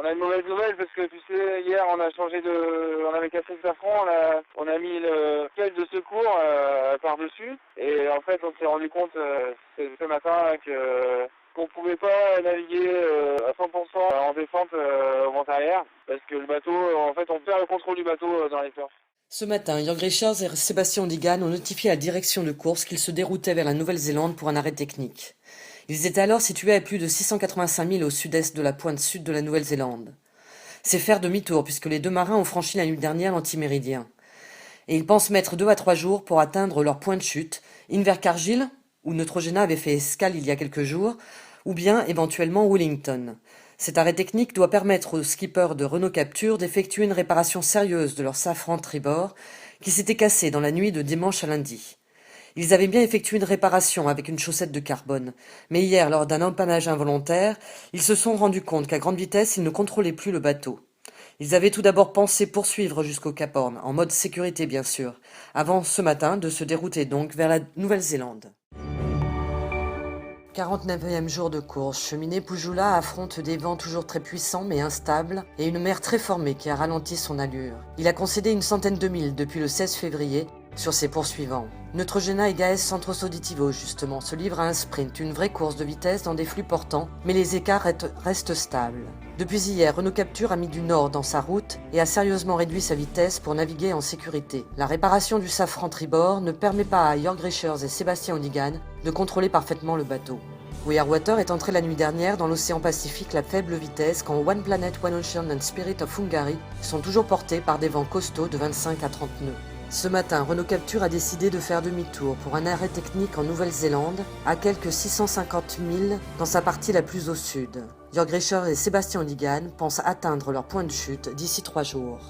On a une mauvaise nouvelle parce que tu sais, hier on a changé on avait cassé le safran, on a mis le caisse de secours par-dessus et en fait on s'est rendu compte ce matin qu'on pouvait pas naviguer à 100% en descente au vent arrière parce que le bateau, en fait on perd le contrôle du bateau dans les ports. Ce matin, Jörg Richards et Sébastien Ondigan ont notifié à la direction de course qu'ils se déroutaient vers la Nouvelle-Zélande pour un arrêt technique. Ils étaient alors situés à plus de 685 milles au sud-est de la pointe sud de la Nouvelle-Zélande. C'est faire demi-tour puisque les deux marins ont franchi la nuit dernière l'antiméridien. Et ils pensent mettre 2 à 3 jours pour atteindre leur point de chute, Invercargill, où Neutrogena avait fait escale il y a quelques jours, ou bien éventuellement Wellington. Cet arrêt technique doit permettre aux skippers de Renault Capture d'effectuer une réparation sérieuse de leur safran tribord qui s'était cassé dans la nuit de dimanche à lundi. Ils avaient bien effectué une réparation avec une chaussette de carbone, mais hier, lors d'un empannage involontaire, ils se sont rendus compte qu'à grande vitesse, ils ne contrôlaient plus le bateau. Ils avaient tout d'abord pensé poursuivre jusqu'au Cap Horn, en mode sécurité bien sûr, avant ce matin de se dérouter donc vers la Nouvelle-Zélande. 49e jour de course, cheminée Pujula affronte des vents toujours très puissants mais instables et une mer très formée qui a ralenti son allure. Il a concédé une centaine de milles depuis le 16 février sur ses poursuivants. Neutrogena et Gaes Centros Auditivo justement se livrent à un sprint, une vraie course de vitesse dans des flux portants, mais les écarts restent stables. Depuis hier, Renault Capture a mis du nord dans sa route et a sérieusement réduit sa vitesse pour naviguer en sécurité. La réparation du safran tribord ne permet pas à Jörg Richards et Sébastien Ondigan de contrôler parfaitement le bateau. We Are Water est entré la nuit dernière dans l'océan Pacifique à faible vitesse quand One Planet, One Ocean and Spirit of Hungary sont toujours portés par des vents costauds de 25 à 30 nœuds. Ce matin, Renault Capture a décidé de faire demi-tour pour un arrêt technique en Nouvelle-Zélande, à quelques 650 milles dans sa partie la plus au sud. Jörg Richards et Sébastien Ondigan pensent atteindre leur point de chute d'ici 3 jours.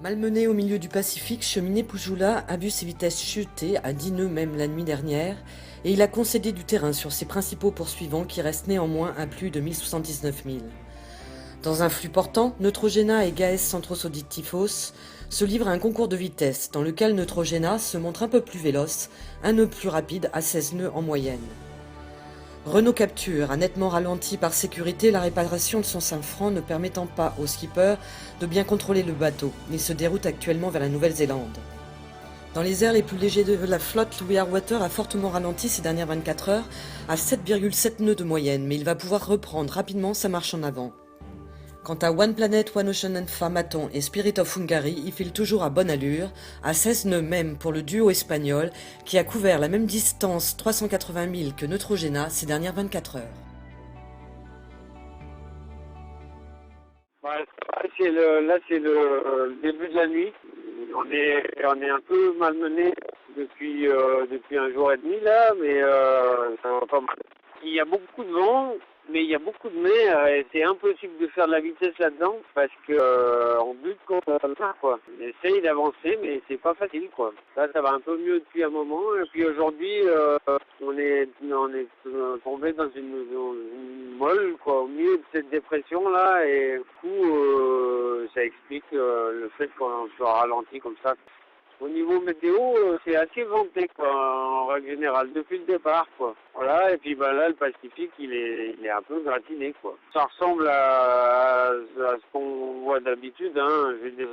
Malmené au milieu du Pacifique, cheminée Pujula a vu ses vitesses chuter à 10 nœuds même la nuit dernière et il a concédé du terrain sur ses principaux poursuivants qui restent néanmoins à plus de 1079 milles. Dans un flux portant, Neutrogena et Gaes Centros Auditifos se livrent à un concours de vitesse dans lequel Neutrogena se montre un peu plus véloce, un nœud plus rapide à 16 nœuds en moyenne. Renault Capture a nettement ralenti par sécurité la réparation de son safran ne permettant pas au skipper de bien contrôler le bateau. Il se déroute actuellement vers la Nouvelle-Zélande. Dans les airs les plus légers de la flotte, We Are Water a fortement ralenti ces dernières 24 heures à 7,7 nœuds de moyenne, mais il va pouvoir reprendre rapidement sa marche en avant. Quant à One Planet, One Ocean and Famaton et Spirit of Hungary, ils filent toujours à bonne allure, à 16 nœuds même pour le duo espagnol qui a couvert la même distance 380 milles que Neutrogena ces dernières 24 heures. Ouais, là c'est le début de la nuit. On est un peu malmené depuis un jour et demi là, mais ça va pas mal. Il y a beaucoup de vent. Mais il y a beaucoup de mer et c'est impossible de faire de la vitesse là-dedans parce que on bute contre le train, quoi. On essaye d'avancer mais c'est pas facile quoi. Là ça va un peu mieux depuis un moment et puis aujourd'hui on est tombé dans une molle quoi au milieu de cette dépression là et du coup ça explique le fait qu'on soit ralenti comme ça. Au niveau météo, c'est assez venté quoi, en règle générale, depuis le départ quoi. Voilà, et puis bah là le Pacifique il est un peu gratiné quoi. Ça ressemble à ce qu'on voit d'habitude, hein. Je veux dire,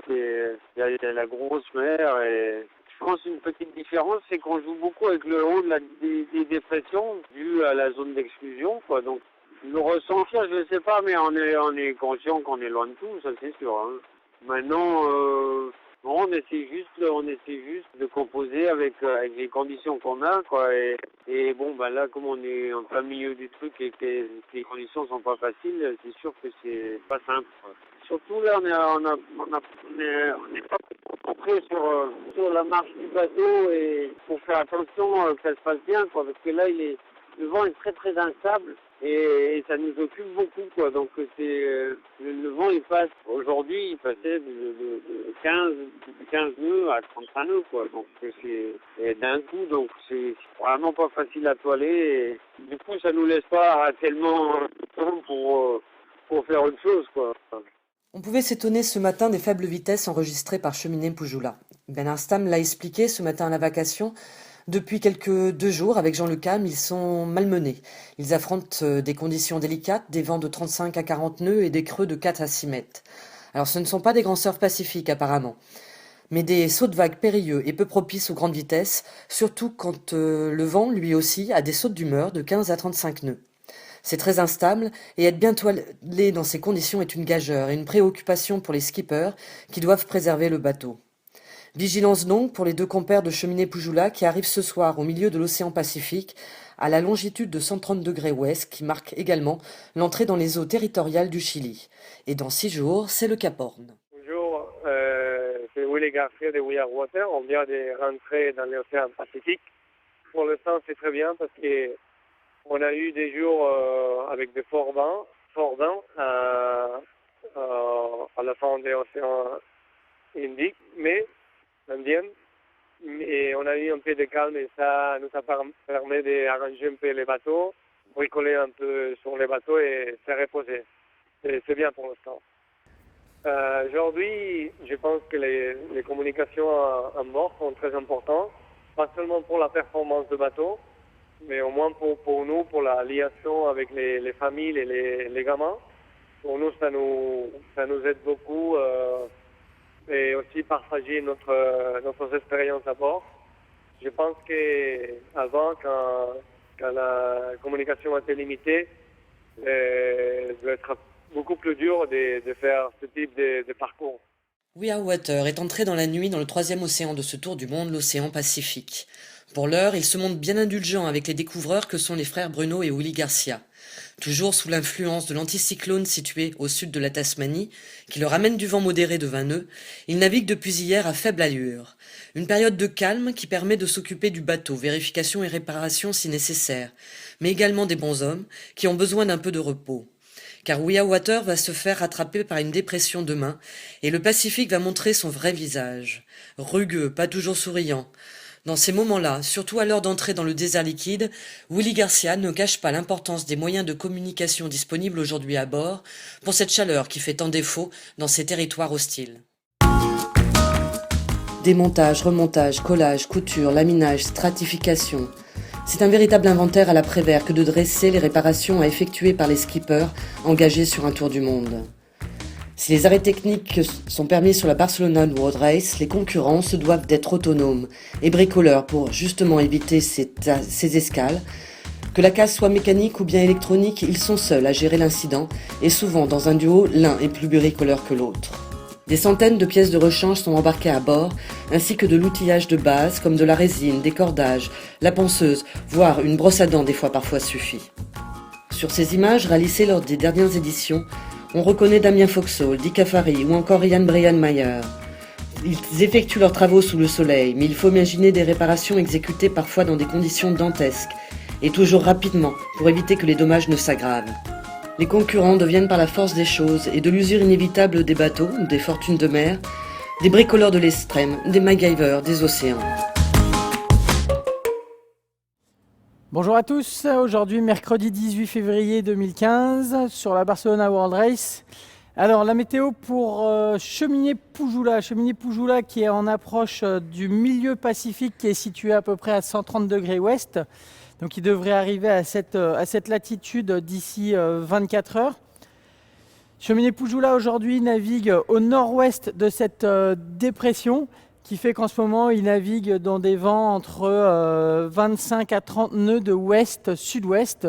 il y a la grosse mer et je pense une petite différence, c'est qu'on joue beaucoup avec le haut des dépressions dû à la zone d'exclusion quoi. Donc le ressentir, je ne sais pas, mais on est conscient qu'on est loin de tout, ça c'est sûr. Hein. Maintenant. Bon, on essaie juste de composer avec les conditions qu'on a, quoi. Et bon, bah là, comme on est en plein milieu du truc et que les conditions sont pas faciles, c'est sûr que c'est pas simple, quoi. Surtout là, on est pas concentré sur la marche du bateau et pour faire attention que ça se passe bien, quoi. Parce que là, le vent est très très instable. Et ça nous occupe beaucoup quoi. Donc le vent il passe aujourd'hui il passait de 15 nœuds à 35 nœuds quoi. Donc c'est d'un coup donc c'est vraiment pas facile à toiler et du coup ça nous laisse pas tellement de temps pour faire autre chose quoi. On pouvait s'étonner ce matin des faibles vitesses enregistrées par cheminée Pujula. Ben Arstam l'a expliqué ce matin à la vacation Depuis quelques 2 jours, avec Jean Le Cam, ils sont malmenés. Ils affrontent des conditions délicates, des vents de 35 à 40 nœuds et des creux de 4 à 6 mètres. Alors ce ne sont pas des grands surfs pacifiques apparemment, mais des sauts de vagues périlleux et peu propices aux grandes vitesses, surtout quand le vent, lui aussi, a des sautes d'humeur de 15 à 35 nœuds. C'est très instable et être bien toilé dans ces conditions est une gageure et une préoccupation pour les skippers qui doivent préserver le bateau. Vigilance donc pour les 2 compères de cheminée Poujoula qui arrivent ce soir au milieu de l'océan Pacifique à la longitude de 130 degrés ouest qui marque également l'entrée dans les eaux territoriales du Chili. Et dans 6 jours, c'est le Cap Horn. Bonjour, c'est Willy Garcia de We Are Water. On vient de rentrer dans l'océan Pacifique. Pour l'instant, c'est très bien parce qu'on a eu des jours avec de forts vents à la fin de l'océan Indique, mais Indien. Et on a eu un peu de calme et ça nous a permis d'arranger un peu les bateaux, bricoler un peu sur les bateaux et se reposer. Et c'est bien pour l'instant. Aujourd'hui, je pense que les communications à bord sont très importantes, pas seulement pour la performance du bateau, mais au moins pour nous, pour la liaison avec les familles et les gamins. Pour nous, ça nous aide beaucoup et aussi partager notre expérience à bord. Je pense qu'avant, quand la communication était limitée, ça doit être beaucoup plus dur de faire ce type de parcours. We Are Water est entré dans la nuit dans le 3e océan de ce tour du monde, l'océan Pacifique. Pour l'heure, il se montre bien indulgent avec les découvreurs que sont les frères Bruno et Willy Garcia. Toujours sous l'influence de l'anticyclone situé au sud de la Tasmanie, qui leur amène du vent modéré de 20 nœuds, ils naviguent depuis hier à faible allure. Une période de calme qui permet de s'occuper du bateau, vérification et réparation si nécessaire, mais également des bonshommes qui ont besoin d'un peu de repos. Car We Are Water va se faire rattraper par une dépression demain, et le Pacifique va montrer son vrai visage. Rugueux, pas toujours souriant. Dans ces moments-là, surtout à l'heure d'entrer dans le désert liquide, Willy Garcia ne cache pas l'importance des moyens de communication disponibles aujourd'hui à bord pour cette chaleur qui fait tant défaut dans ces territoires hostiles. Démontage, remontage, collage, couture, laminage, stratification. C'est un véritable inventaire à l'après-vert que de dresser les réparations à effectuer par les skippers engagés sur un tour du monde. Si les arrêts techniques sont permis sur la Barcelona World Race, les concurrents se doivent d'être autonomes et bricoleurs pour justement éviter ces escales. Que la casse soit mécanique ou bien électronique, ils sont seuls à gérer l'incident et souvent dans un duo, l'un est plus bricoleur que l'autre. Des centaines de pièces de rechange sont embarquées à bord, ainsi que de l'outillage de base comme de la résine, des cordages, la ponceuse, voire une brosse à dents des fois parfois suffit. Sur ces images réalisées lors des dernières éditions, on reconnaît Damien Foxhall, Dick Afari ou encore Ian Brian Mayer. Ils effectuent leurs travaux sous le soleil, mais il faut imaginer des réparations exécutées parfois dans des conditions dantesques, et toujours rapidement, pour éviter que les dommages ne s'aggravent. Les concurrents deviennent par la force des choses et de l'usure inévitable des bateaux, des fortunes de mer, des bricoleurs de l'extrême, des MacGyver, des océans. Bonjour à tous, aujourd'hui mercredi 18 février 2015 sur la Barcelona World Race. Alors la météo pour Cheminée Poujoula qui est en approche du milieu Pacifique qui est situé à peu près à 130 degrés ouest. Donc il devrait arriver à cette latitude d'ici 24 heures. Cheminée Poujoula aujourd'hui navigue au nord-ouest de cette dépression qui fait qu'en ce moment, il navigue dans des vents entre 25 à 30 nœuds de ouest-sud-ouest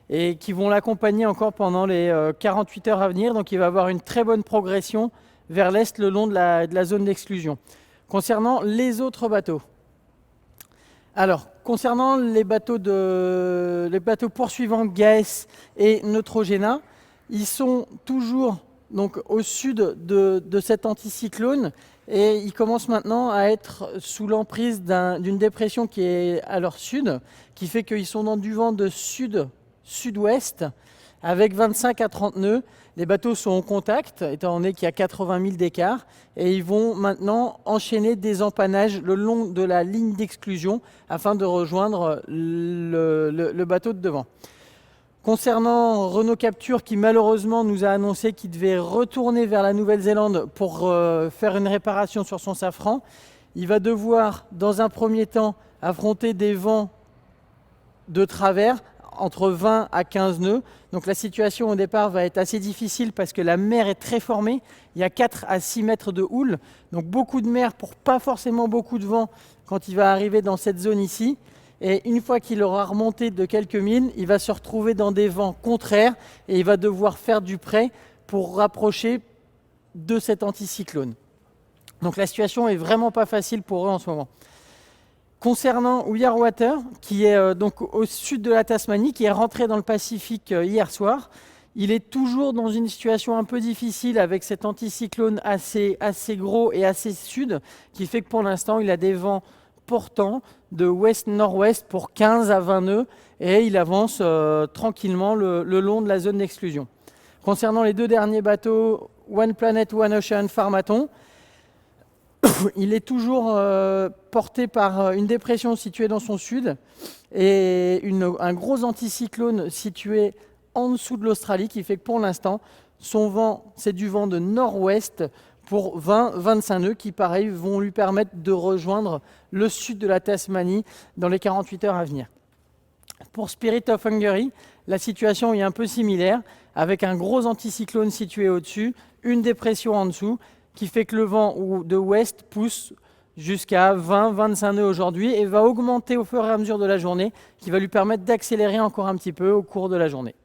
et qui vont l'accompagner encore pendant les 48 heures à venir. Donc il va avoir une très bonne progression vers l'est le long de la zone d'exclusion. Concernant les autres bateaux. Alors, concernant les bateaux poursuivants Gaes et Neutrogena, ils sont toujours donc, au sud de cet anticyclone. Et ils commencent maintenant à être sous l'emprise d'une dépression qui est à leur sud, qui fait qu'ils sont dans du vent de sud-sud-ouest avec 25 à 30 nœuds. Les bateaux sont en contact, étant donné qu'il y a 80 000 d'écart, et ils vont maintenant enchaîner des empannages le long de la ligne d'exclusion afin de rejoindre le bateau de devant. Concernant Renault Capture qui malheureusement nous a annoncé qu'il devait retourner vers la Nouvelle-Zélande pour faire une réparation sur son safran, il va devoir dans un premier temps affronter des vents de travers entre 20 à 15 nœuds. Donc la situation au départ va être assez difficile parce que la mer est très formée. Il y a 4 à 6 mètres de houle, donc beaucoup de mer pour pas forcément beaucoup de vent quand il va arriver dans cette zone ici. Et une fois qu'il aura remonté de quelques milles, il va se retrouver dans des vents contraires et il va devoir faire du près pour rapprocher de cet anticyclone. Donc la situation est vraiment pas facile pour eux en ce moment. Concernant We Are Water, qui est donc au sud de la Tasmanie, qui est rentré dans le Pacifique hier soir, il est toujours dans une situation un peu difficile avec cet anticyclone assez gros et assez sud, qui fait que pour l'instant, il a des vents portants de ouest-nord-ouest pour 15 à 20 nœuds et il avance tranquillement le long de la zone d'exclusion. Concernant les 2 derniers bateaux, One Planet, One Ocean, Pharmaton, il est toujours porté par une dépression située dans son sud et un gros anticyclone situé en dessous de l'Australie qui fait que pour l'instant, son vent, c'est du vent de nord-ouest pour 20-25 nœuds qui, pareil, vont lui permettre de rejoindre le sud de la Tasmanie dans les 48 heures à venir. Pour Spirit of Hungary, la situation est un peu similaire avec un gros anticyclone situé au-dessus, une dépression en dessous qui fait que le vent de ouest pousse jusqu'à 20-25 nœuds aujourd'hui et va augmenter au fur et à mesure de la journée, qui va lui permettre d'accélérer encore un petit peu au cours de la journée.